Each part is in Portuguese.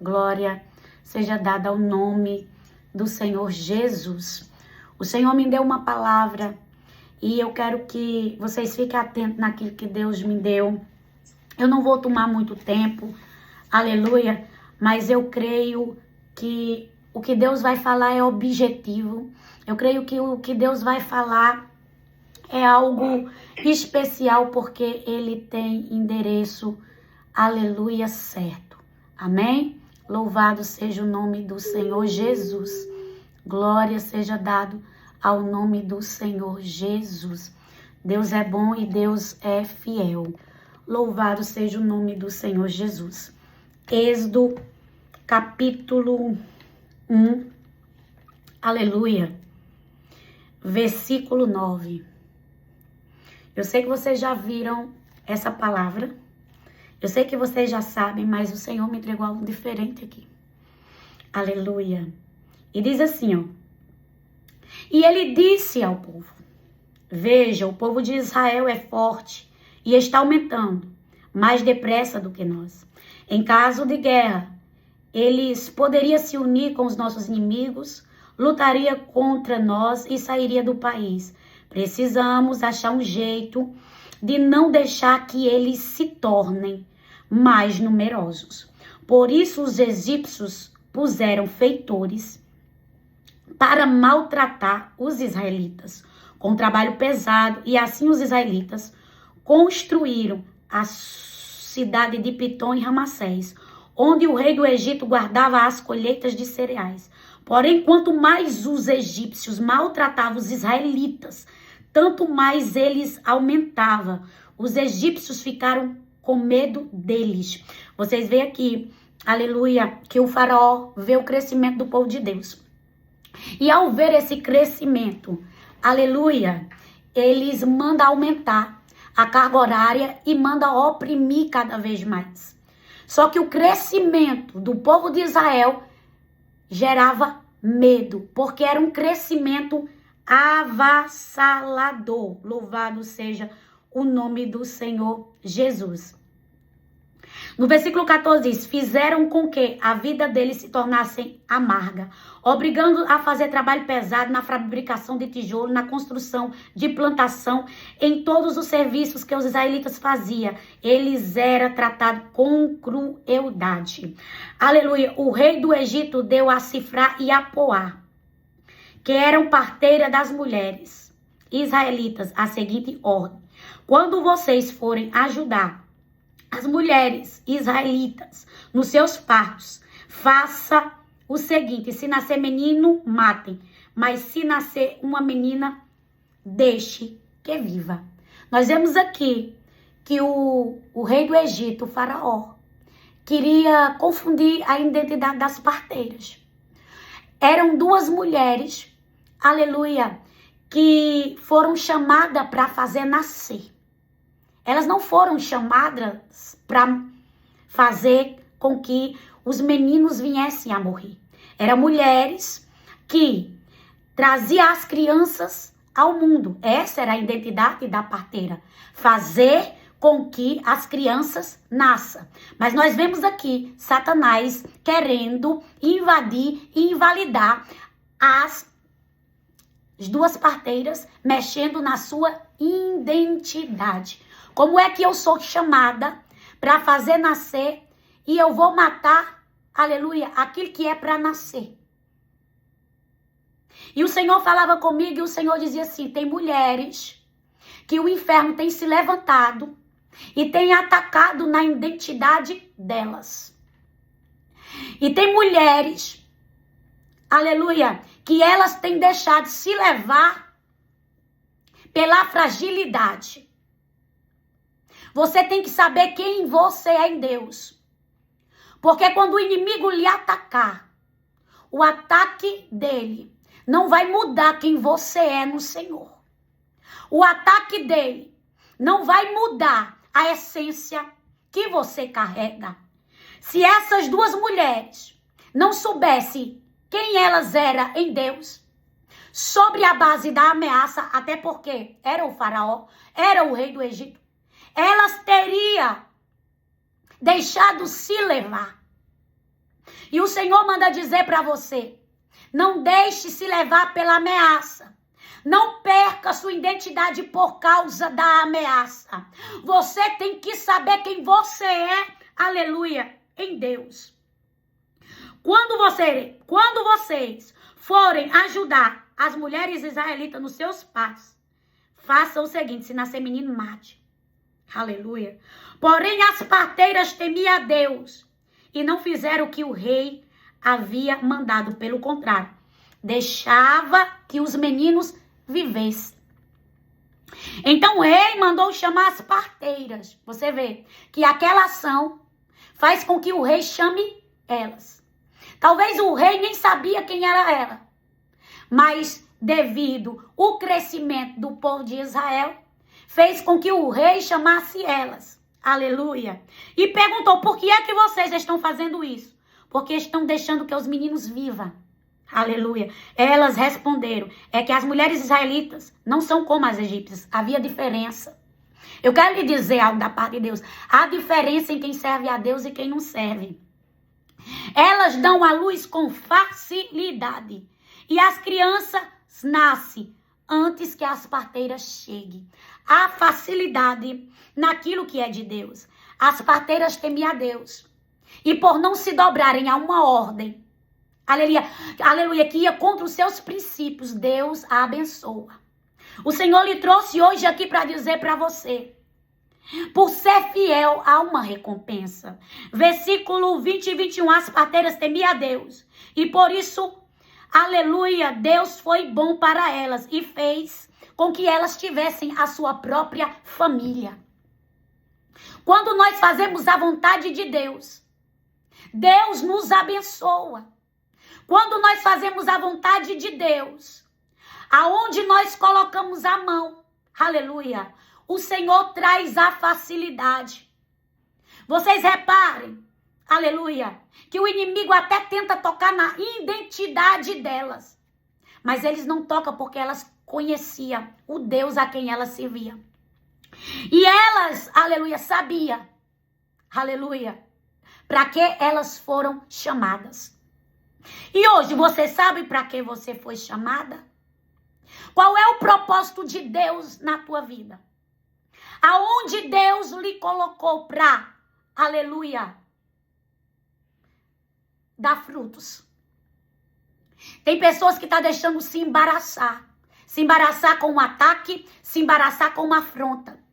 glória seja dada ao nome do Senhor Jesus. O Senhor me deu uma palavra e eu quero que vocês fiquem atentos naquilo que Deus me deu. Eu não vou tomar muito tempo, aleluia, mas eu creio que o que Deus vai falar é objetivo. Eu creio que o que Deus vai falar é algo especial, porque Ele tem endereço, aleluia, certo. Amém? Louvado seja o nome do Senhor Jesus. Glória seja dado ao nome do Senhor Jesus. Deus é bom e Deus é fiel. Louvado seja o nome do Senhor Jesus. Êxodo, capítulo 1, aleluia, versículo 9. Eu sei que vocês já viram essa palavra. Eu sei que vocês já sabem, mas o Senhor me entregou algo diferente aqui. Aleluia. E diz assim, ó. E ele disse ao povo: veja, o povo de Israel é forte e está aumentando, mais depressa do que nós. Em caso de guerra, eles poderiam se unir com os nossos inimigos, lutaria contra nós e sairia do país. Precisamos achar um jeito de não deixar que eles se tornem mais numerosos. Por isso os egípcios puseram feitores para maltratar os israelitas com trabalho pesado, e assim os israelitas construíram a cidade de Pitom e Ramassés, onde o rei do Egito guardava as colheitas de cereais. Porém, quanto mais os egípcios maltratavam os israelitas, tanto mais eles aumentavam. Os egípcios ficaram com medo deles. Vocês veem aqui, aleluia, que o faraó vê o crescimento do povo de Deus. E ao ver esse crescimento, aleluia, eles mandam aumentar a carga horária e mandam oprimir cada vez mais. Só que o crescimento do povo de Israel gerava medo, porque era um crescimento avassalador. Louvado seja o nome do Senhor Jesus. No versículo 14 diz: fizeram com que a vida deles se tornasse amarga, obrigando a fazer trabalho pesado na fabricação de tijolo, na construção de plantação, em todos os serviços que os israelitas faziam. Eles eram tratados com crueldade. Aleluia. O rei do Egito deu a Sifrá e a Poá, que eram parteiras das mulheres israelitas, a seguinte ordem: quando vocês forem ajudar as mulheres israelitas nos seus partos, faça o seguinte: se nascer menino, matem, mas se nascer uma menina, deixe que viva. Nós vemos aqui que o rei do Egito, o faraó, queria confundir a identidade das parteiras. Eram duas mulheres, aleluia, que foram chamadas para fazer nascer. Elas não foram chamadas para fazer com que os meninos viessem a morrer. Eram mulheres que traziam as crianças ao mundo. Essa era a identidade da parteira. Fazer com que as crianças nasçam. Mas nós vemos aqui Satanás querendo invadir e invalidar as duas parteiras, mexendo na sua identidade. Como é que eu sou chamada para fazer nascer e eu vou matar, aleluia, aquilo que é para nascer? E o Senhor falava comigo e o Senhor dizia assim: tem mulheres que o inferno tem se levantado e tem atacado na identidade delas. E tem mulheres, aleluia, que elas têm deixado se levar pela fragilidade. Você tem que saber quem você é em Deus. Porque quando o inimigo lhe atacar, o ataque dele não vai mudar quem você é no Senhor. O ataque dele não vai mudar a essência que você carrega. Se essas duas mulheres não soubessem quem elas eram em Deus, sobre a base da ameaça, até porque era o faraó, era o rei do Egito, elas teriam deixado se levar. E o Senhor manda dizer para você: não deixe se levar pela ameaça. Não perca sua identidade por causa da ameaça. Você tem que saber quem você é, aleluia, em Deus. Quando vocês forem ajudar as mulheres israelitas nos seus passos, façam o seguinte: se nascer menino, mate. Aleluia. Porém, as parteiras temiam a Deus e não fizeram o que o rei havia mandado. Pelo contrário, deixava que os meninos vivessem. Então o rei mandou chamar as parteiras. Você vê que aquela ação faz com que o rei chame elas. Talvez o rei nem sabia quem era ela, mas devido ao crescimento do povo de Israel, fez com que o rei chamasse elas. Aleluia. E perguntou: por que é que vocês estão fazendo isso? Porque estão deixando que os meninos vivam. Aleluia. Elas responderam: é que as mulheres israelitas não são como as egípcias. Havia diferença. Eu quero lhe dizer algo da parte de Deus. Há diferença em quem serve a Deus e quem não serve. Elas dão à luz com facilidade. E as crianças nascem antes que as parteiras cheguem. Há facilidade naquilo que é de Deus. As parteiras temiam a Deus. E por não se dobrarem a uma ordem, aleluia, que ia contra os seus princípios, Deus a abençoa. O Senhor lhe trouxe hoje aqui para dizer para você: por ser fiel, há uma recompensa. Versículo 20 e 21, as parteiras temiam a Deus. E por isso, aleluia, Deus foi bom para elas e fez com que elas tivessem a sua própria família. Quando nós fazemos a vontade de Deus, Deus nos abençoa. Quando nós fazemos a vontade de Deus, aonde nós colocamos a mão, aleluia, o Senhor traz a facilidade. Vocês reparem, aleluia, que o inimigo até tenta tocar na identidade delas, mas eles não tocam porque elas conheciam o Deus a quem elas serviam. E elas, aleluia, sabiam, aleluia, para que elas foram chamadas. E hoje você sabe para que você foi chamada? Qual é o propósito de Deus na tua vida? Aonde Deus lhe colocou para, aleluia, dar frutos? Tem pessoas que estão deixando se embaraçar com um ataque, se embaraçar com uma afronta.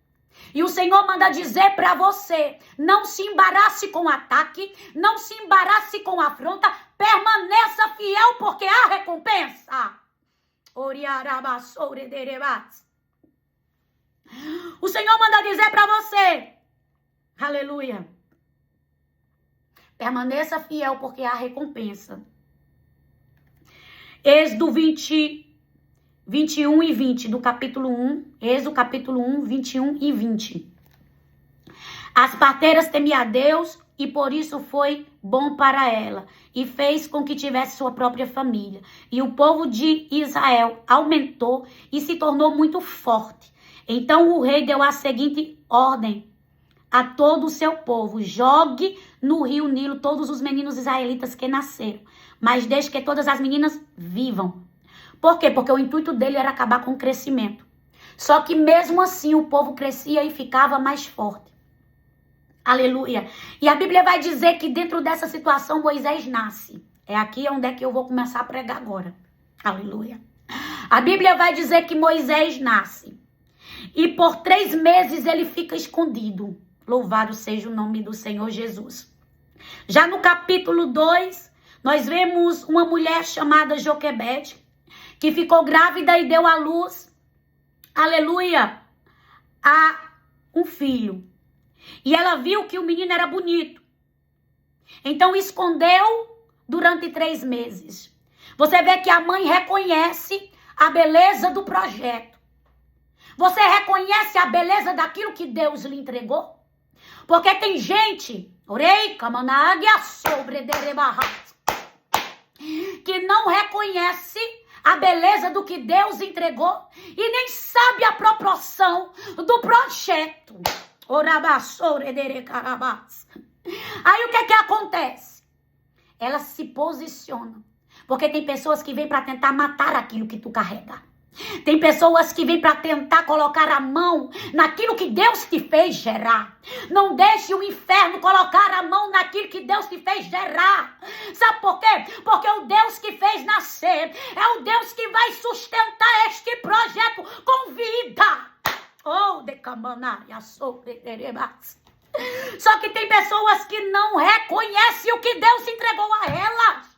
E o Senhor manda dizer para você: não se embarace com o ataque, não se embarace com a afronta, permaneça fiel porque há recompensa. O Senhor manda dizer para você, aleluia, permaneça fiel porque há recompensa. Êxodo 21 e 20 do capítulo 1, Êxodo capítulo 1, 21 e 20. As parteiras temiam a Deus e por isso foi bom para ela e fez com que tivesse sua própria família. E o povo de Israel aumentou e se tornou muito forte. Então o rei deu a seguinte ordem a todo o seu povo: jogue no rio Nilo todos os meninos israelitas que nasceram, mas deixe que todas as meninas vivam. Por quê? Porque o intuito dele era acabar com o crescimento. Só que mesmo assim o povo crescia e ficava mais forte. Aleluia. E a Bíblia vai dizer que dentro dessa situação Moisés nasce. É aqui onde é que eu vou começar a pregar agora. Aleluia. A Bíblia vai dizer que Moisés nasce. E por 3 meses ele fica escondido. Louvado seja o nome do Senhor Jesus. Já no capítulo 2, nós vemos uma mulher chamada Joquebede, que ficou grávida e deu à luz, aleluia, a um filho. E ela viu que o menino era bonito. Então escondeu durante 3 meses. Você vê que a mãe reconhece a beleza do projeto. Você reconhece a beleza daquilo que Deus lhe entregou? Porque tem gente, que não reconhece a beleza do que Deus entregou e nem sabe a proporção do projeto. Aí o que acontece? ela se posiciona. Porque tem pessoas que vêm para tentar matar aquilo que tu carrega. Tem pessoas que vêm para tentar colocar a mão naquilo que Deus te fez gerar. Não deixe o inferno colocar a mão naquilo que Deus te fez gerar. Sabe por quê? Porque o Deus que fez nascer é o Deus que vai sustentar este projeto com vida. Oh, decamanaia sobre terebas. Só que tem pessoas que não reconhecem o que Deus entregou a elas.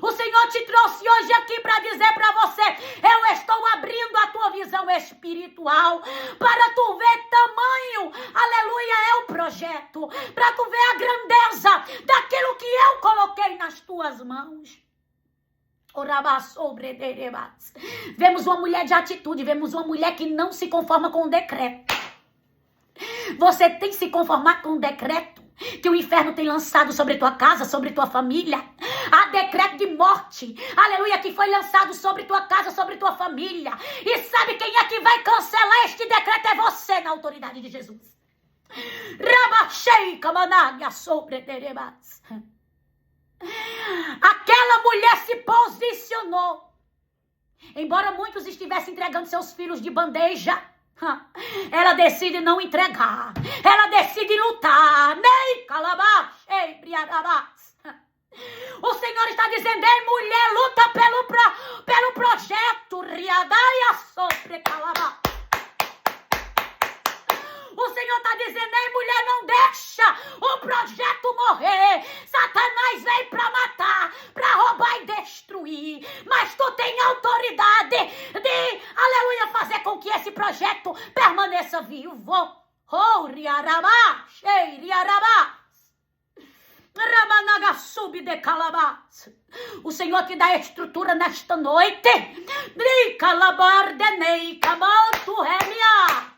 O Senhor te trouxe hoje aqui para dizer para você: eu estou abrindo a tua visão espiritual para tu ver tamanho, aleluia, é o projeto, para tu ver a grandeza daquilo que eu coloquei nas tuas mãos. Vemos uma mulher de atitude, vemos uma mulher que não se conforma com o decreto. Você tem que se conformar com o decreto que o inferno tem lançado sobre tua casa, sobre tua família. Há decreto de morte, aleluia, que foi lançado sobre tua casa, sobre tua família. E sabe quem é que vai cancelar este decreto? É você, na autoridade de Jesus. Rabachei camanaga sobre terebas. Aquela mulher se posicionou. Embora muitos estivessem entregando seus filhos de bandeja, ela decide não entregar. Ela decide lutar. O Senhor está dizendo: ei, mulher, luta pelo projeto. Riadaia sobre calabá. O Senhor está dizendo: ei, mulher, não deixa o projeto morrer. Satanás veio para matar, para roubar e destruir. Mas tu tem autoridade de, aleluia, fazer com que esse projeto permaneça vivo. Oh, riarabá, shei, riarabá. Ramanaga sub de calabás. O Senhor te dá estrutura nesta noite. Dri calabar denei camanto remia.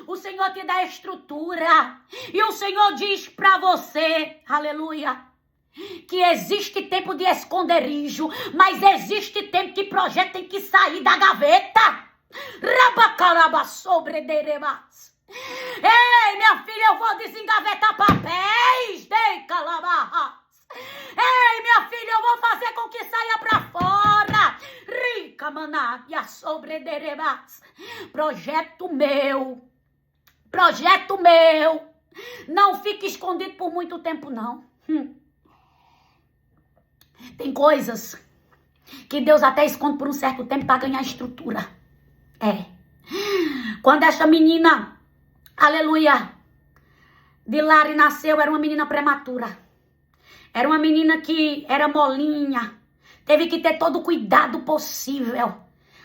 O Senhor te dá estrutura. E o Senhor diz para você, aleluia, que existe tempo de esconderijo, mas existe tempo que projeto tem que sair da gaveta. Rabacaraba sobre derebas. Ei, minha filha, eu vou desengavetar papéis. Dei calabarras. Ei, minha filha, eu vou fazer com que saia para fora. Rica manária sobre derebas. Projeto meu. Projeto meu. Não fique escondido por muito tempo, não. Tem coisas que Deus até esconde por um certo tempo para ganhar estrutura. Quando essa menina, aleluia, de Lari nasceu, era uma menina prematura. Era uma menina que era molinha. Teve que ter todo o cuidado possível.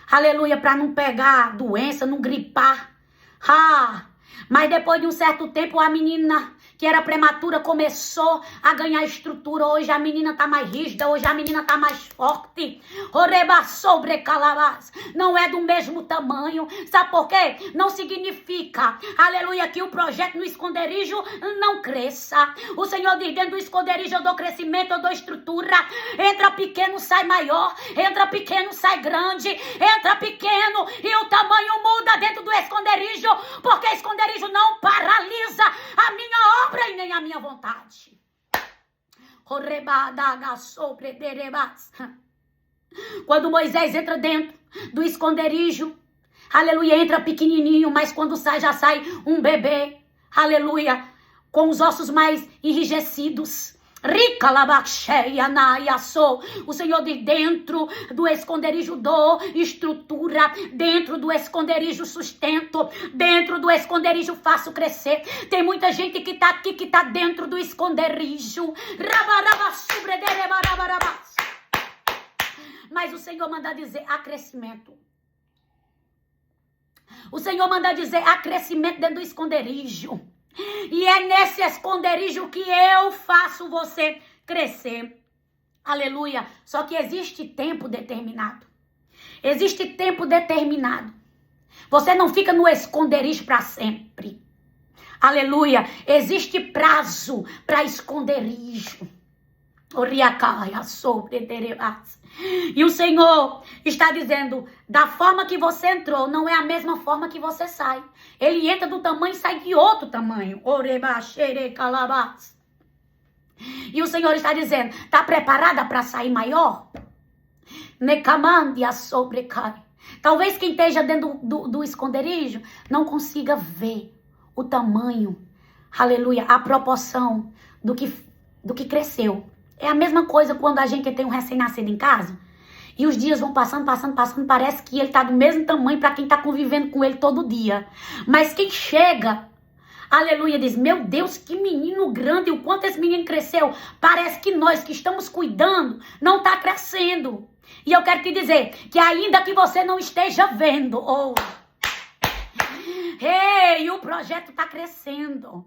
Aleluia, para não pegar doença, não gripar. Mas depois de um certo tempo, a menina que era prematura começou a ganhar estrutura. Hoje a menina tá mais rígida, hoje a menina tá mais forte. Oreba sobre calabás. Não é do mesmo tamanho. Sabe por quê? Não significa, aleluia, que o projeto no esconderijo não cresça. O Senhor diz: dentro do esconderijo eu dou crescimento, eu dou estrutura. Entra pequeno, sai maior. Entra pequeno, sai grande. Entra pequeno e o tamanho muda dentro do esconderijo. Porque esconderijo não paralisa a minha obra e nem a minha vontade. Quando Moisés entra dentro do esconderijo, aleluia, entra pequenininho, mas quando sai, já sai um bebê, aleluia, com os ossos mais enrijecidos. Rica labaxeia naiaçou. O Senhor diz: dentro do esconderijo dou estrutura, dentro do esconderijo sustento, dentro do esconderijo faço crescer. Tem muita gente que tá aqui, que tá dentro do esconderijo. Mas o Senhor manda dizer: há crescimento. O Senhor manda dizer: há crescimento dentro do esconderijo. E é nesse esconderijo que eu faço você crescer. Aleluia. Só que existe tempo determinado. Existe tempo determinado. Você não fica no esconderijo para sempre. Aleluia. Existe prazo para esconderijo. E o Senhor está dizendo, da forma que você entrou, não é a mesma forma que você sai. Ele entra do tamanho e sai de outro tamanho. E o Senhor está dizendo, está preparada para sair maior? Talvez quem esteja dentro do esconderijo não consiga ver o tamanho, aleluia, a proporção do que cresceu. É a mesma coisa quando a gente tem um recém-nascido em casa e os dias vão passando, parece que ele está do mesmo tamanho para quem está convivendo com ele todo dia. Mas quem chega, aleluia, diz, meu Deus, que menino grande, o quanto esse menino cresceu. Parece que nós que estamos cuidando não está crescendo. E eu quero te dizer que ainda que você não esteja vendo, o projeto está crescendo.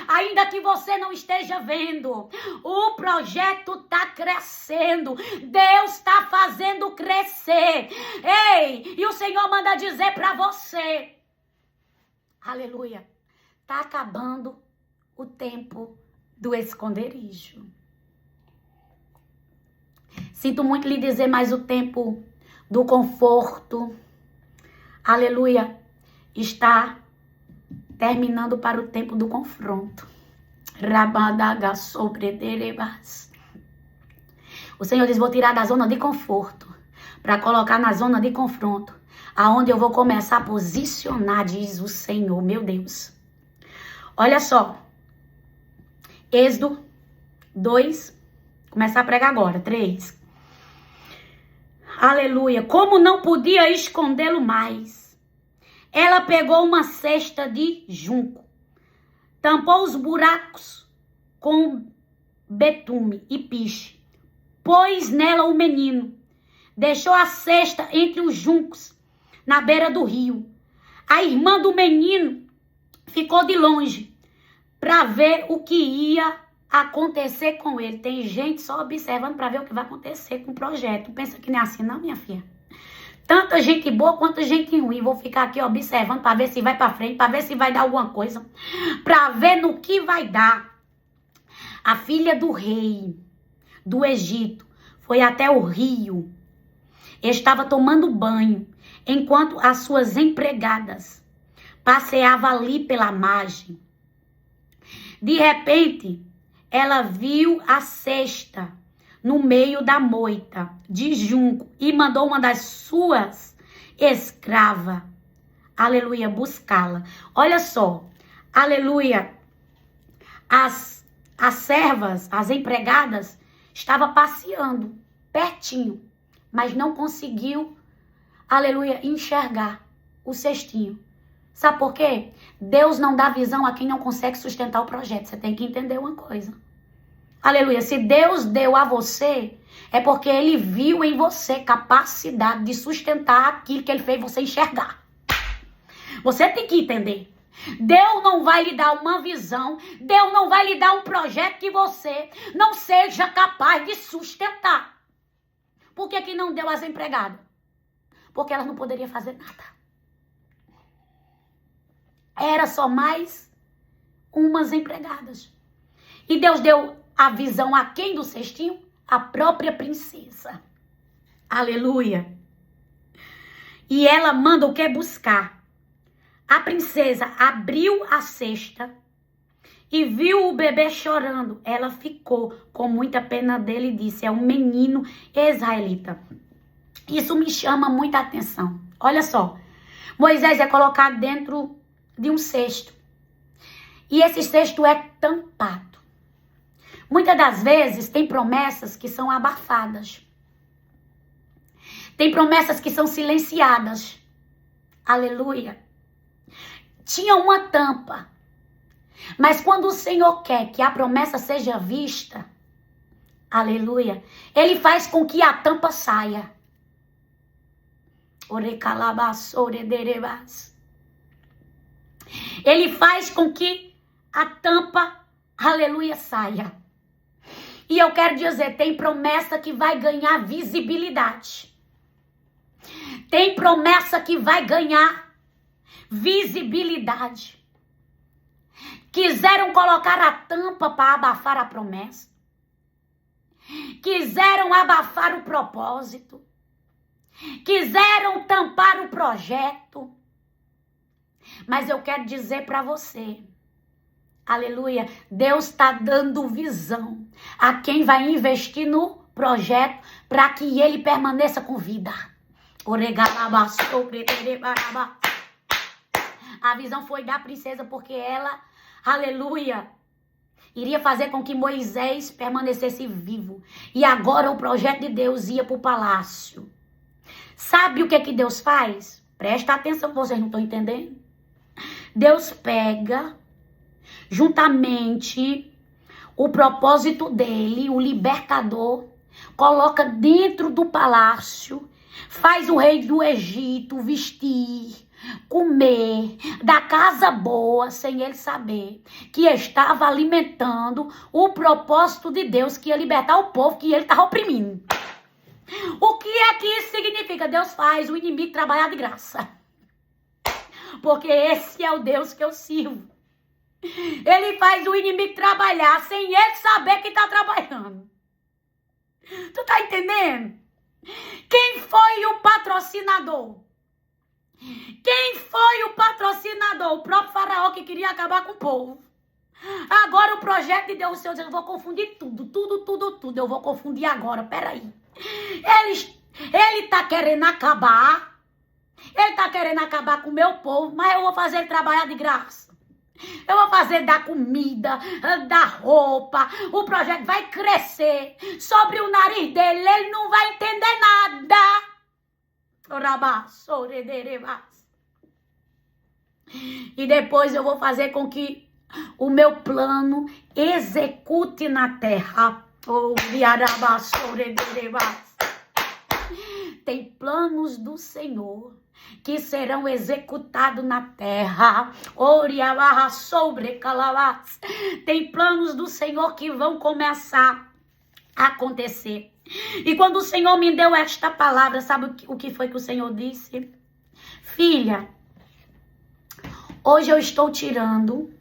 Ainda que você não esteja vendo, o projeto está crescendo. Deus está fazendo crescer. E o Senhor manda dizer para você, aleluia, está acabando o tempo do esconderijo. Sinto muito lhe dizer, mas o tempo do conforto, aleluia, está terminando para o tempo do confronto. O Senhor diz, vou tirar da zona de conforto para colocar na zona de confronto, aonde eu vou começar a posicionar, diz o Senhor, meu Deus. Olha só, Êxodo 2, começar a pregar agora, 3. Aleluia, como não podia escondê-lo mais, ela pegou uma cesta de junco, tampou os buracos com betume e piche, pôs nela o menino, deixou a cesta entre os juncos, na beira do rio. A irmã do menino ficou de longe para ver o que ia acontecer com ele. Tem gente só observando para ver o que vai acontecer com o projeto. Pensa que não é assim não, minha filha? Tanta gente boa quanto gente ruim. Vou ficar aqui observando para ver se vai para frente, para ver se vai dar alguma coisa, para ver no que vai dar. A filha do rei do Egito foi até o rio. Estava tomando banho, enquanto as suas empregadas passeavam ali pela margem. De repente, ela viu a cesta no meio da moita de junco e mandou uma das suas escravas, aleluia, buscá-la. Olha só, aleluia, as servas, as empregadas, estavam passeando pertinho, mas não conseguiu, aleluia, enxergar o cestinho. Sabe por quê? Deus não dá visão a quem não consegue sustentar o projeto. Você tem que entender uma coisa. Aleluia. Se Deus deu a você, é porque Ele viu em você capacidade de sustentar aquilo que Ele fez você enxergar. Você tem que entender. Deus não vai lhe dar uma visão, Deus não vai lhe dar um projeto que você não seja capaz de sustentar. Por que não deu às empregadas? Porque elas não poderiam fazer nada. Era só mais umas empregadas. E Deus deu a visão a quem do cestinho? A própria princesa. Aleluia. E ela manda o que buscar? A princesa abriu a cesta e viu o bebê chorando. Ela ficou com muita pena dele e disse, é um menino israelita. Isso me chama muita atenção. Olha só, Moisés é colocado dentro de um cesto. E esse cesto é tampado. Muitas das vezes tem promessas que são abafadas. Tem promessas que são silenciadas. Aleluia. Tinha uma tampa. Mas quando o Senhor quer que a promessa seja vista, aleluia, Ele faz com que a tampa saia. Ele faz com que a tampa, aleluia, saia. E eu quero dizer, tem promessa que vai ganhar visibilidade. Tem promessa que vai ganhar visibilidade. Quiseram colocar a tampa para abafar a promessa. Quiseram abafar o propósito. Quiseram tampar o projeto. Mas eu quero dizer para você, aleluia, Deus está dando visão a quem vai investir no projeto para que ele permaneça com vida. A visão foi da princesa porque ela, aleluia, iria fazer com que Moisés permanecesse vivo. E agora o projeto de Deus ia para o palácio. Sabe o que Deus faz? Presta atenção, vocês não estão entendendo. Deus pega juntamente o propósito dele, o libertador, coloca dentro do palácio, faz o rei do Egito vestir, comer da casa boa, sem ele saber que estava alimentando o propósito de Deus, que ia libertar o povo que ele estava oprimindo. O que é que isso significa? Deus faz o inimigo trabalhar de graça. Porque esse é o Deus que eu sirvo. Ele faz o inimigo trabalhar sem ele saber que está trabalhando. Tu tá entendendo? Quem foi o patrocinador? Quem foi o patrocinador? O próprio faraó que queria acabar com o povo. Agora o projeto de Deus, o Senhor diz, eu vou confundir tudo. Eu vou confundir agora, peraí. Ele tá querendo acabar. Ele tá querendo acabar com o meu povo, mas eu vou fazer ele trabalhar de graça. Eu vou fazer da comida, da roupa. O projeto vai crescer sobre o nariz dele. Ele não vai entender nada. E depois eu vou fazer com que o meu plano execute na terra. Tem planos do Senhor que serão executados na terra. Tem planos do Senhor que vão começar a acontecer. E quando o Senhor me deu esta palavra, sabe o que foi que o Senhor disse? Filha, hoje eu estou tirando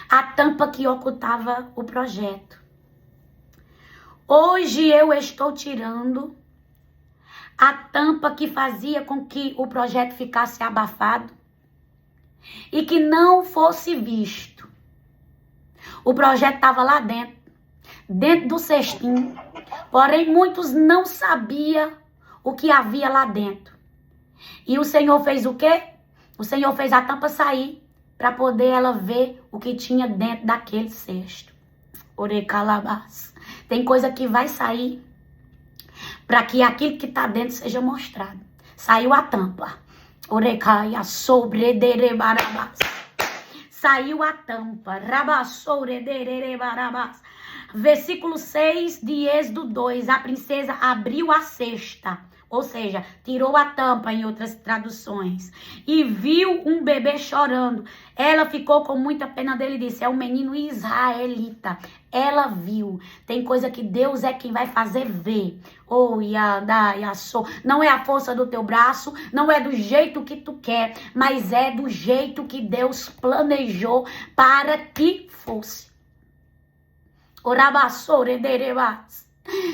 a tampa que ocultava o projeto. Hoje eu estou tirando a tampa que fazia com que o projeto ficasse abafado e que não fosse visto. O projeto estava lá dentro do cestinho, porém muitos não sabiam o que havia lá dentro. E o Senhor fez o quê? O Senhor fez a tampa sair para poder ela ver o que tinha dentro daquele cesto. Orecalabás. Tem coisa que vai sair para que aquilo que está dentro seja mostrado. Saiu a tampa. Orecaia sobrederebarabás. Saiu a tampa. Rabassouredederebarabás. Versículo 6 de Êxodo 2. A princesa abriu a cesta. Ou seja, tirou a tampa em outras traduções. E viu um bebê chorando. Ela ficou com muita pena dele e disse, é um menino israelita. Ela viu. Tem coisa que Deus é quem vai fazer ver. Não é a força do teu braço, não é do jeito que tu quer, mas é do jeito que Deus planejou para que fosse.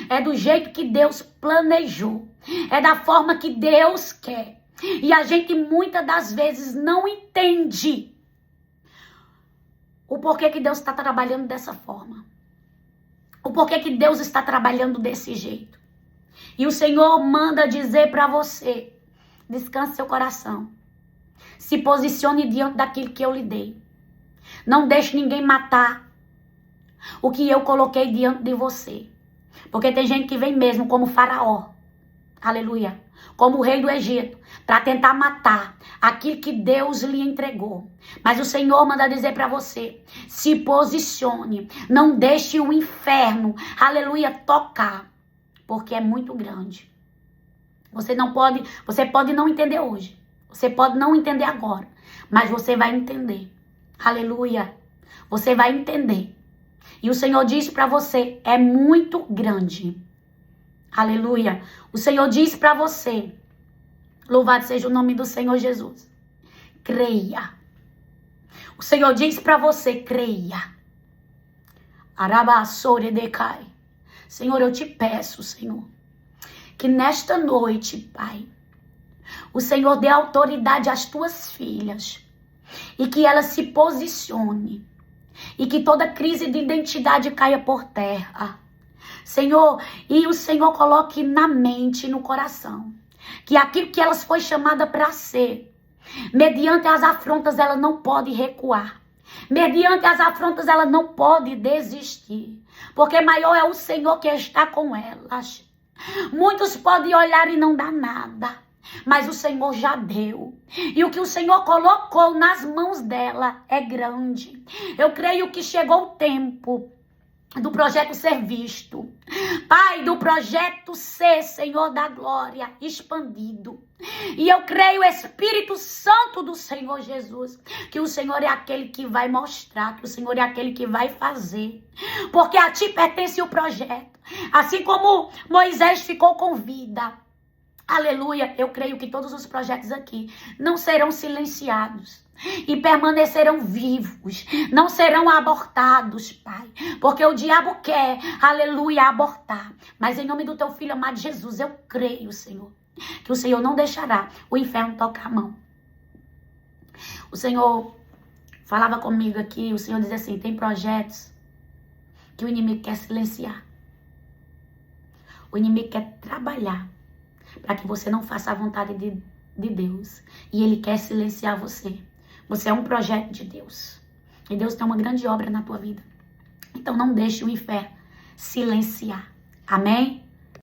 É do jeito que Deus planejou. É da forma que Deus quer. E a gente muitas das vezes não entende o porquê que Deus está trabalhando dessa forma. O porquê que Deus está trabalhando desse jeito. E o Senhor manda dizer para você, descanse seu coração. Se posicione diante daquilo que eu lhe dei. Não deixe ninguém matar o que eu coloquei diante de você. Porque tem gente que vem mesmo como faraó. Aleluia. Como o rei do Egito. Para tentar matar aquilo que Deus lhe entregou. Mas o Senhor manda dizer para você. Se posicione. Não deixe o inferno. Aleluia. Tocar. Porque é muito grande. Você pode não entender hoje. Você pode não entender agora. Mas você vai entender. Aleluia. Você vai entender. E o Senhor diz para você, é muito grande. Aleluia. O Senhor diz para você, louvado seja o nome do Senhor Jesus. Creia. O Senhor diz para você, creia. Arabassore decai. Senhor, eu te peço, Senhor, que nesta noite, Pai, o Senhor dê autoridade às tuas filhas e que elas se posicione e que toda crise de identidade caia por terra. Senhor, e o Senhor coloque na mente e no coração que aquilo que elas foi chamada para ser, mediante as afrontas ela não pode recuar. Mediante as afrontas ela não pode desistir, porque maior é o Senhor que está com elas. Muitos podem olhar e não dar nada, mas o Senhor já deu. E o que o Senhor colocou nas mãos dela é grande. Eu creio que chegou o tempo do projeto ser visto. Pai, do projeto ser, Senhor da glória, expandido. E eu creio, Espírito Santo do Senhor Jesus, que o Senhor é aquele que vai mostrar, que o Senhor é aquele que vai fazer. Porque a ti pertence o projeto. Assim como Moisés ficou com vida. Aleluia, eu creio que todos os projetos aqui não serão silenciados e permanecerão vivos, não serão abortados, Pai, porque o diabo quer, aleluia, abortar, mas em nome do teu filho amado Jesus, eu creio, Senhor, que o Senhor não deixará o inferno tocar a mão. O Senhor falava comigo aqui, o Senhor dizia assim, tem projetos que o inimigo quer silenciar, o inimigo quer trabalhar para que você não faça a vontade de Deus. E ele quer silenciar você. Você é um projeto de Deus. E Deus tem uma grande obra na tua vida. Então não deixe o inferno silenciar. Amém?